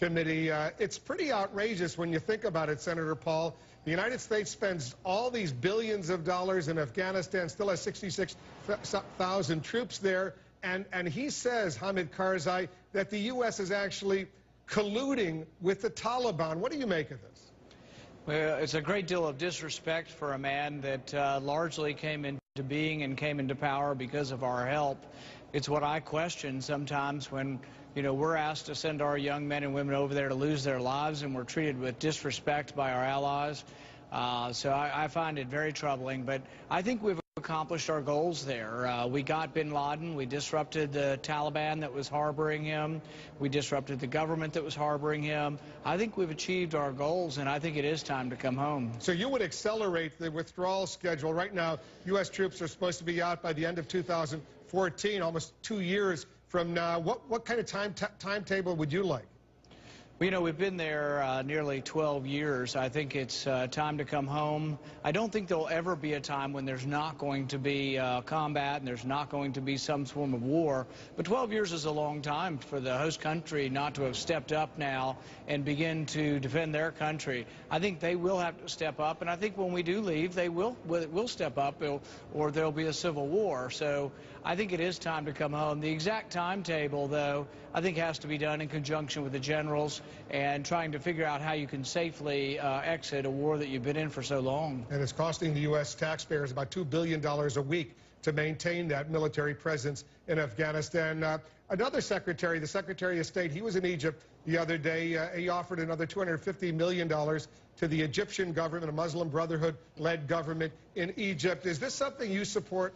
Committee. It's pretty outrageous when you think about it, Senator Paul. The United States spends all these billions of dollars in Afghanistan, still has 66,000 troops there, and he says, Hamid Karzai, that the U.S. is actually colluding with the Taliban. What do you make of this? Well, it's a great deal of disrespect for a man that largely came into being and came into power because of our help. It's what I question sometimes when, we're asked to send our young men and women over there to lose their lives, and we're treated with disrespect by our allies. So I find it very troubling, but I think we've accomplished our goals there. We got bin Laden. We disrupted the Taliban that was harboring him. We disrupted the government that was harboring him. I think we've achieved our goals, and I think it is time to come home. So you would accelerate the withdrawal schedule. Right now, U.S. troops are supposed to be out by the end of 2014, almost 2 years from now. What kind of timetable would you like? Well, we've been there nearly 12 years. I think it's time to come home. I don't think there'll ever be a time when there's not going to be combat and there's not going to be some form of war. But 12 years is a long time for the host country not to have stepped up now and begin to defend their country. I think they will have to step up, and I think when we do leave, they will step up, or there'll be a civil war. So I think it is time to come home. The exact timetable, though, I think has to be done in conjunction with the generals and trying to figure out how you can safely exit a war that you've been in for so long. And it's costing the U.S. taxpayers about $2 billion a week to maintain that military presence in Afghanistan. Another secretary, the Secretary of State, he was in Egypt the other day. He offered another $250 million to the Egyptian government, a Muslim Brotherhood-led government in Egypt. Is this something you support?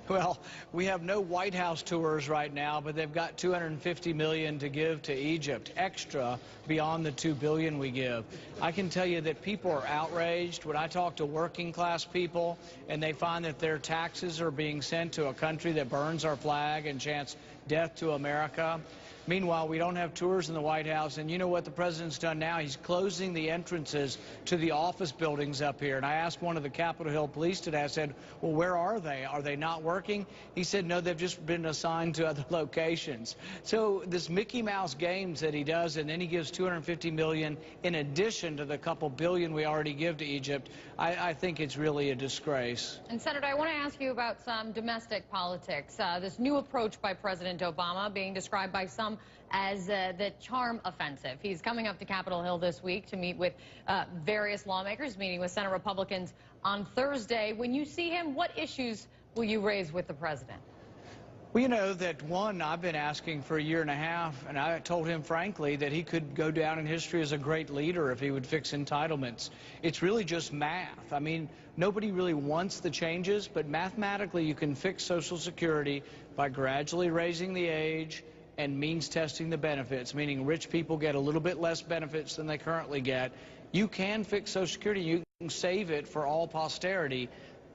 Well, we have no White House tours right now, but they've got $250 million to give to Egypt, extra beyond the $2 billion we give. I can tell you that people are outraged. When I talk to working class people and they find that their taxes are being sent to a country that burns our flag and chants death to America. Meanwhile, we don't have tours in the White House, and you know what the president's done now? He's closing the entrances to the office buildings up here. And I asked one of the Capitol Hill police today, I said, well, where are they? Are they not working? He said, no, they've just been assigned to other locations. So this Mickey Mouse games that he does, and then he gives $250 million in addition to the couple billion we already give to Egypt, I think it's really a disgrace. And Senator, I want to ask you about some domestic politics. This new approach by President Obama being described by some as the charm offensive. He's coming up to Capitol Hill this week to meet with various lawmakers, meeting with Senate Republicans on Thursday. When you see him, what issues will you raise with the president? Well, you know that, one, I've been asking for a year and a half, and I told him, frankly, that he could go down in history as a great leader if he would fix entitlements. It's really just math. I mean, nobody really wants the changes, but mathematically you can fix Social Security by gradually raising the age and means testing the benefits, meaning rich people get a little bit less benefits than they currently get. You can fix Social Security. You can save it for all posterity.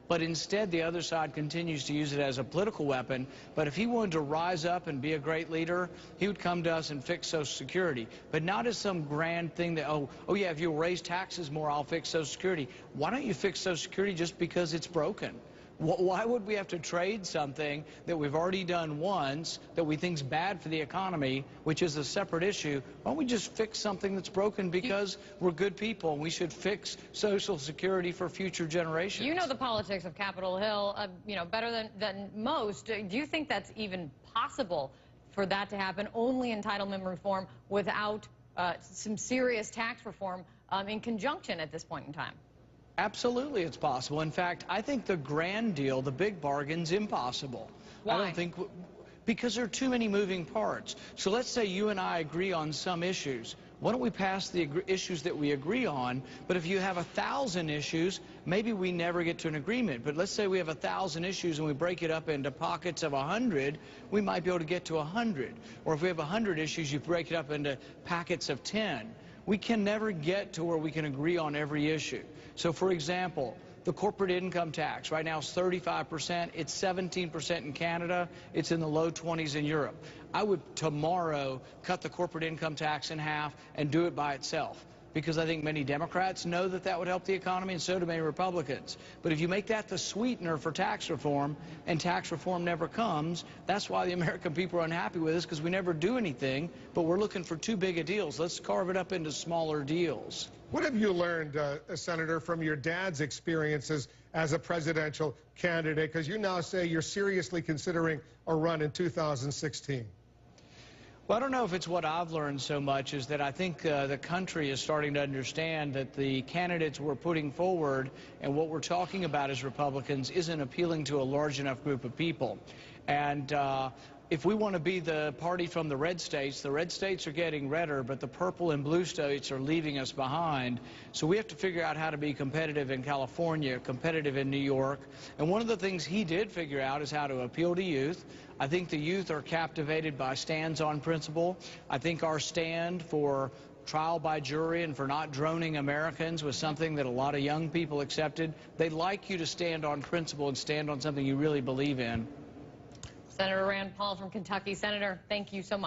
But instead, the other side continues to use it as a political weapon. But if he wanted to rise up and be a great leader, he would come to us and fix Social Security. But not as some grand thing that, oh yeah, if you'll raise taxes more, I'll fix Social Security. Why don't you fix Social Security just because it's broken? Why would we have to trade something that we've already done once that we think is bad for the economy, which is a separate issue? Why don't we just fix something that's broken because we're good people and we should fix Social Security for future generations? You know the politics of Capitol Hill, better than most. Do you think that's even possible for that to happen? Only entitlement reform without some serious tax reform in conjunction at this point in time? Absolutely, it's possible. In fact, I think the grand deal, the big bargain's impossible. Why? I don't think, because there are too many moving parts. So let's say you and I agree on some issues. Why don't we pass the issues that we agree on? But if you have 1,000 issues, maybe we never get to an agreement. But let's say we have 1,000 issues and we break it up into pockets of 100, we might be able to get to 100. Or if we have 100 issues, you break it up into packets of 10. We can never get to where we can agree on every issue. So, for example, the corporate income tax right now is 35%. It's 17% in Canada. It's in the low 20s in Europe. I would tomorrow cut the corporate income tax in half and do it by itself. because I think many Democrats know that that would help the economy, and so do many Republicans. But if you make that the sweetener for tax reform, and tax reform never comes, that's why the American people are unhappy with us, because we never do anything, but we're looking for too big a deals. Let's carve it up into smaller deals. What have you learned, Senator, from your dad's experiences as a presidential candidate? Because you now say you're seriously considering a run in 2016. Well, I don't know if it's what I've learned so much is that I think the country is starting to understand that the candidates we're putting forward and what we're talking about as Republicans isn't appealing to a large enough group of people. And if we want to be the party from the red states are getting redder, but the purple and blue states are leaving us behind. So we have to figure out how to be competitive in California, competitive in New York. And one of the things he did figure out is how to appeal to youth. I think the youth are captivated by stands on principle. I think our stand for trial by jury and for not droning Americans was something that a lot of young people accepted. They'd like you to stand on principle and stand on something you really believe in. Senator Rand Paul from Kentucky. Senator, thank you so much.